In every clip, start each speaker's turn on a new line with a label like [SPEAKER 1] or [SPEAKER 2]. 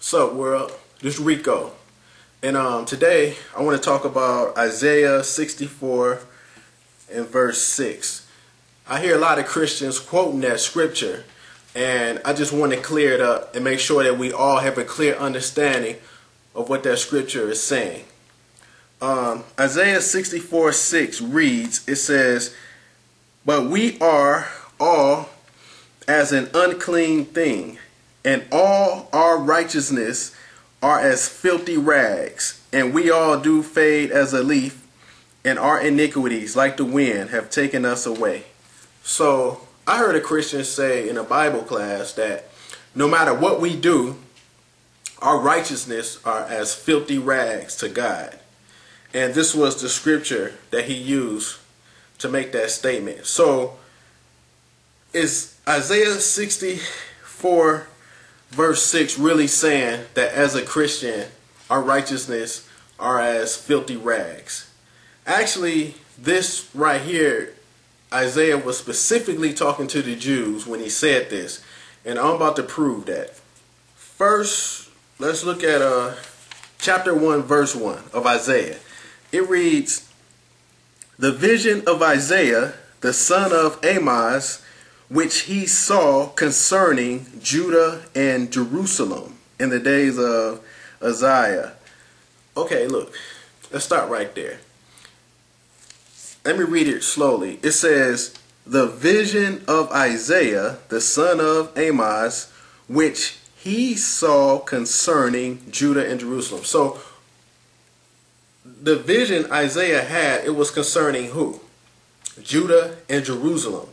[SPEAKER 1] What's up, world? This is Rico, and today I want to talk about Isaiah 64 and verse 6. I hear a lot of Christians quoting that scripture, and I just want to clear it up and make sure that we all have a clear understanding of what that scripture is saying. Isaiah 64:6 reads, it says, "But we are all as an unclean thing, and all our righteousness are as filthy rags, and we all do fade as a leaf, and our iniquities like the wind have taken us away." So I heard a Christian say in a Bible class that no matter what we do, our righteousness are as filthy rags to God. And this was the scripture that he used to make that statement. So is Isaiah 64 verse 6 really saying that as a Christian, our righteousness are as filthy rags? Actually, this right here, Isaiah was specifically talking to the Jews when he said this, and I'm about to prove that. First, let's look at chapter 1 verse 1 of Isaiah. It reads, "The vision of Isaiah the son of Amoz, which he saw concerning Judah and Jerusalem in the days of Uzziah." Okay, look, let's start right there. Let me read it slowly. It says, "The vision of Isaiah the son of Amoz, which he saw concerning Judah and Jerusalem." So the vision Isaiah had, it was concerning who? Judah and Jerusalem.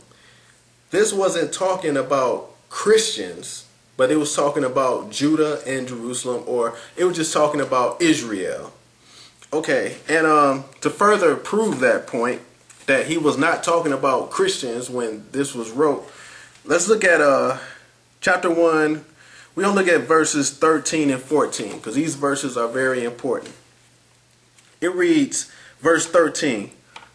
[SPEAKER 1] This wasn't talking about Christians, but it was talking about Judah and Jerusalem, or it was just talking about Israel. Okay, and to further prove that point, that he was not talking about Christians when this was wrote, let's look at chapter 1. We're going to look at verses 13 and 14, because these verses are very important. It reads, verse 13,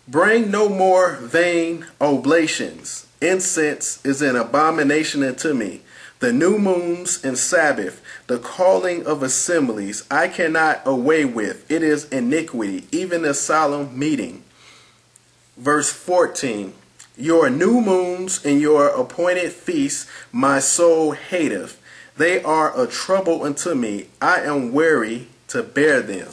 [SPEAKER 1] "Bring no more vain oblations. Incense is an abomination unto me. The new moons and Sabbath, the calling of assemblies, I cannot away with. It is iniquity, even a solemn meeting." Verse 14, "Your new moons and your appointed feasts my soul hateth. They are a trouble unto me. I am weary to bear them."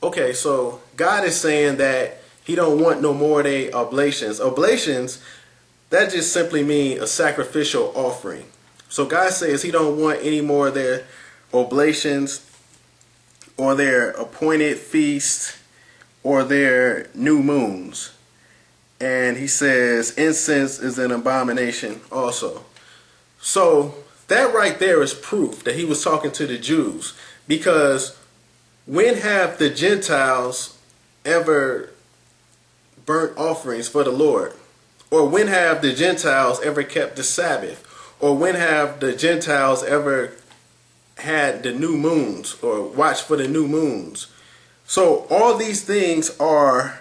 [SPEAKER 1] Okay, so God is saying that he don't want no more of their oblations. Oblations, that just simply means a sacrificial offering. So God says he don't want any more of their oblations or their appointed feasts or their new moons. And he says incense is an abomination also. So that right there is proof that he was talking to the Jews, because when have the Gentiles ever burnt offerings for the Lord? Or when have the Gentiles ever kept the Sabbath? Or when have the Gentiles ever had the new moons or watched for the new moons? So all these things are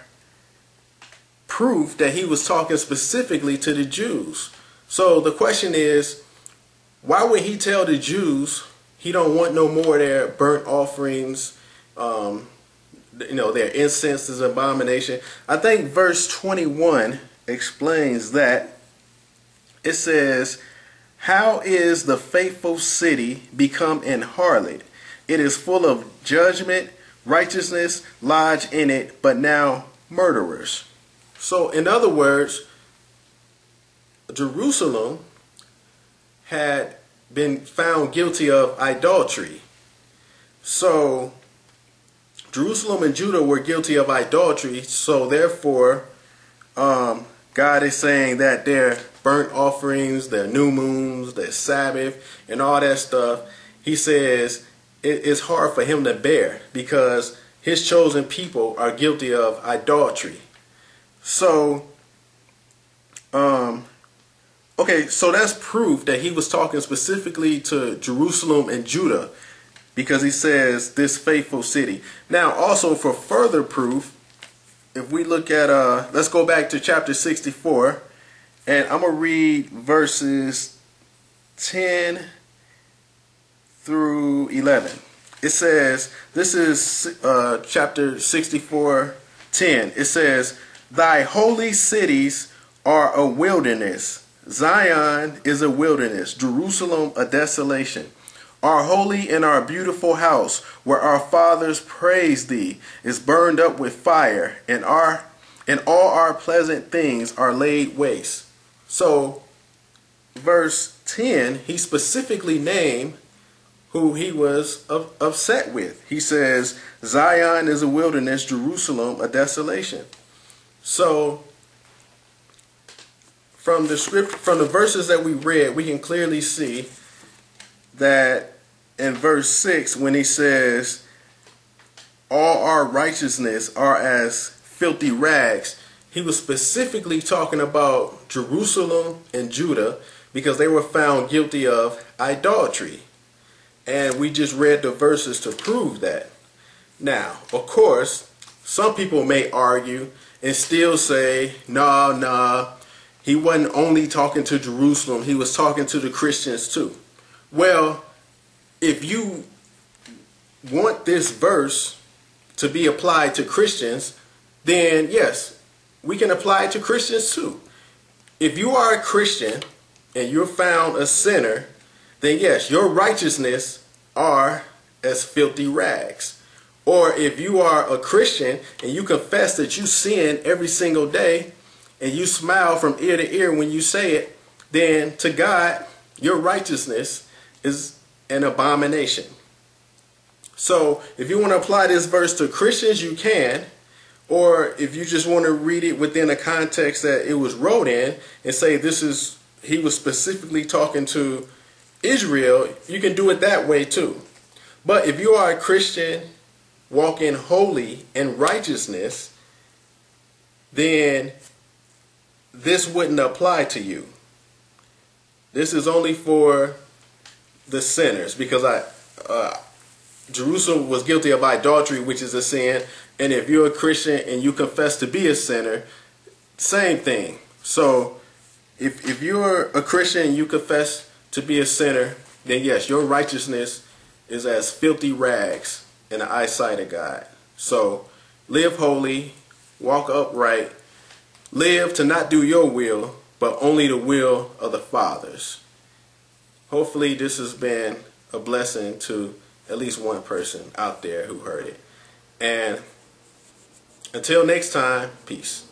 [SPEAKER 1] proof that he was talking specifically to the Jews. So the question is, why would he tell the Jews he don't want no more of their burnt offerings, their incense is an abomination? I think verse 21 explains that. It says, "How is the faithful city become an harlot? It is full of judgment, righteousness lodge in it, but now murderers." So in other words, Jerusalem had been found guilty of idolatry. So Jerusalem and Judah were guilty of idolatry, so therefore God is saying that their burnt offerings, their new moons, their Sabbath, and all that stuff, he says it's hard for him to bear because his chosen people are guilty of idolatry. So, okay, so that's proof that he was talking specifically to Jerusalem and Judah, because he says this faithful city. Now, also for further proof, if we look at, let's go back to chapter 64, and I'm going to read verses 10 through 11. It says, this is chapter 64:10. It says, "Thy holy cities are a wilderness. Zion is a wilderness, Jerusalem a desolation. Our holy and our beautiful house, where our fathers praised thee, is burned up with fire, and all our pleasant things are laid waste." So, verse 10, he specifically named who he was upset with. He says, Zion is a wilderness, Jerusalem a desolation. So, from the verses that we read, we can clearly see that in verse 6, when he says, all our righteousness are as filthy rags, he was specifically talking about Jerusalem and Judah because they were found guilty of idolatry. And we just read the verses to prove that. Now, of course, some people may argue and still say, nah, he wasn't only talking to Jerusalem, he was talking to the Christians too. Well, if you want this verse to be applied to Christians, then yes, we can apply it to Christians too. If you are a Christian and you're found a sinner, then yes, your righteousness are as filthy rags. Or if you are a Christian and you confess that you sin every single day and you smile from ear to ear when you say it, then to God, your righteousness is an abomination. So if you want to apply this verse to Christians, you can. Or if you just want to read it within a context that it was wrote in and say he was specifically talking to Israel, you can do it that way too. But if you are a Christian walking holy in righteousness, then this wouldn't apply to you. This is only for the sinners, because Jerusalem was guilty of idolatry, which is a sin. And if you're a Christian and you confess to be a sinner, same thing. So if you're a Christian and you confess to be a sinner, then yes, your righteousness is as filthy rags in the eyesight of God. So live holy, walk upright, live to not do your will, but only the will of the Father's. Hopefully this has been a blessing to at least one person out there who heard it. And until next time, peace.